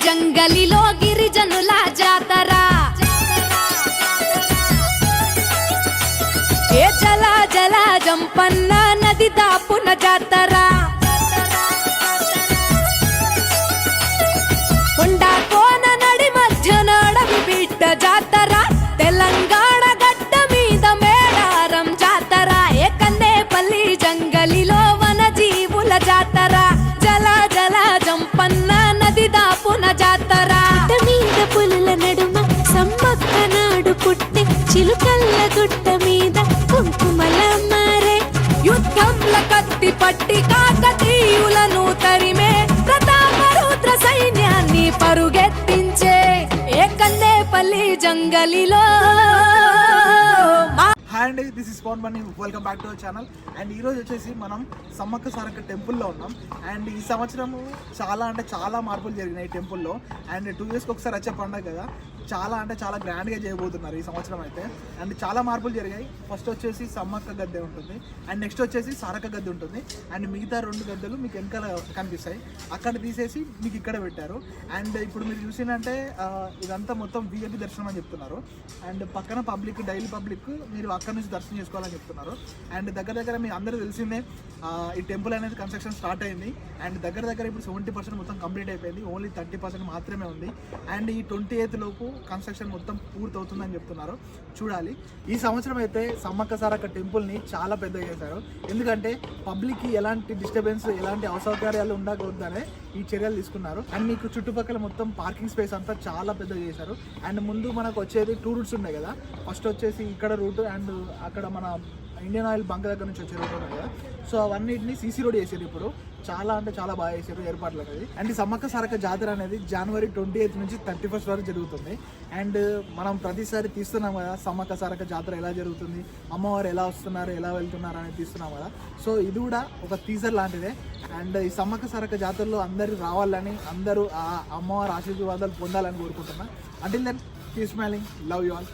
జంగలిలో గిరిజనుల జాతర ఏ జల జల జంపన్న నది దాపున జాతర కొండ కోన నడి మధ్య నడవి బిడ్డ జాతర తెలంగాణ గడ్డ మీద మేడారం జాతర ఏ కందేపల్లి జంగలిలో వన జీవుల జాతర జల జల జంపన్న నది దాపున జాతర మీద పులుల నడుమ సమ్మక్క నాడు పుట్టే చిలుకల్ల గుట్ట మీద కుంకుమల మారే యుద్ధంల కత్తి పట్టి కాకతీయులను తరిమే ప్రతాపరుద్ర సైన్యాన్ని పరుగెత్తించే ఏ కందేపల్లి జంగలిలో హాయ్ అండి, this is Pavan Bunny. Welcome back to our channel. And ఈరోజు వచ్చేసి మనం సమ్మక్క సారక్క టెంపుల్లో ఉన్నాం. అండ్ ఈ సంవత్సరము చాలా మార్పులు జరిగినాయి ఈ టెంపుల్లో. అండ్ 2 yearsకి ఒకసారి వచ్చే పండుగ కదా, చాలా గ్రాండ్గా చేయబోతున్నారు ఈ సంవత్సరం అయితే. అండ్ చాలా మార్పులు జరిగాయి. ఫస్ట్ వచ్చేసి సమ్మక్క గద్దె ఉంటుంది, అండ్ నెక్స్ట్ వచ్చేసి సారక్క గద్దె ఉంటుంది. అండ్ మిగతా 2 గద్దెలు మీకు వెనకాల కనిపిస్తాయి, అక్కడ తీసేసి మీకు ఇక్కడ పెట్టారు. అండ్ ఇప్పుడు మీరు చూసినంటే ఇదంతా మొత్తం VIP దర్శనం అని చెప్తున్నారు. అండ్ పక్కన పబ్లిక్, డైలీ పబ్లిక్ మీరు అక్కడ నుంచి దర్శనం చేసుకోవాలని చెప్తున్నారు. అండ్ దగ్గర మీ అందరూ తెలిసిందే ఈ టెంపుల్ అనేది కన్స్ట్రక్షన్ స్టార్ట్ అయింది. అండ్ దగ్గర ఇప్పుడు 70% మొత్తం కంప్లీట్ అయిపోయింది, ఓన్లీ 30% మాత్రమే ఉంది. అండ్ ఈ 28th లోపు కన్స్ట్రక్షన్ మొత్తం పూర్తవుతుందని చెప్తున్నారు. చూడాలి. ఈ సంవత్సరం అయితే సమ్మక్క సారక్క టెంపుల్ని చాలా పెద్దగా చేశారు. ఎందుకంటే పబ్లిక్కి ఎలాంటి డిస్టర్బెన్స్, ఎలాంటి అసౌకర్యాలు ఉండకూడదనే ఈ చర్యలు తీసుకున్నారు. అండ్ మీకు చుట్టుపక్కల మొత్తం పార్కింగ్ స్పేస్ అంతా చాలా పెద్దగా చేశారు. అండ్ ముందు మనకు వచ్చేది 2 రూట్స్ ఉన్నాయి కదా. ఫస్ట్ వచ్చేసి ఇక్కడ రూట్, అండ్ అక్కడ మన ఇండియన్ ఆయిల్ బంక్ దగ్గర నుంచి వచ్చే రూట్ ఉన్నాయి కదా. సో అవన్నిటిని CC రోడ్ చేశారు. ఇప్పుడు చాలా బాగా చేశారు ఏర్పాట్లు అనేది. అండ్ ఈ సమ్మక్క సారక్క జాతర అనేది January 28th నుంచి 31st వరకు జరుగుతుంది. అండ్ మనం ప్రతిసారి తీస్తున్నాం కదా సమ్మక్క సారక్క జాతర ఎలా జరుగుతుంది, అమ్మవారు ఎలా వస్తున్నారు, ఎలా వెళ్తున్నారు అనేది తీస్తున్నాం కదా. సో ఇది కూడా ఒక టీజర్ లాంటిదే. అండ్ ఈ సమ్మక్క సారక్క జాతరలో అందరూ రావాలని, అందరూ ఆ అమ్మవారి ఆశీర్వాదాలు పొందాలని కోరుకుంటున్నా. Until then keep smiling, love you all.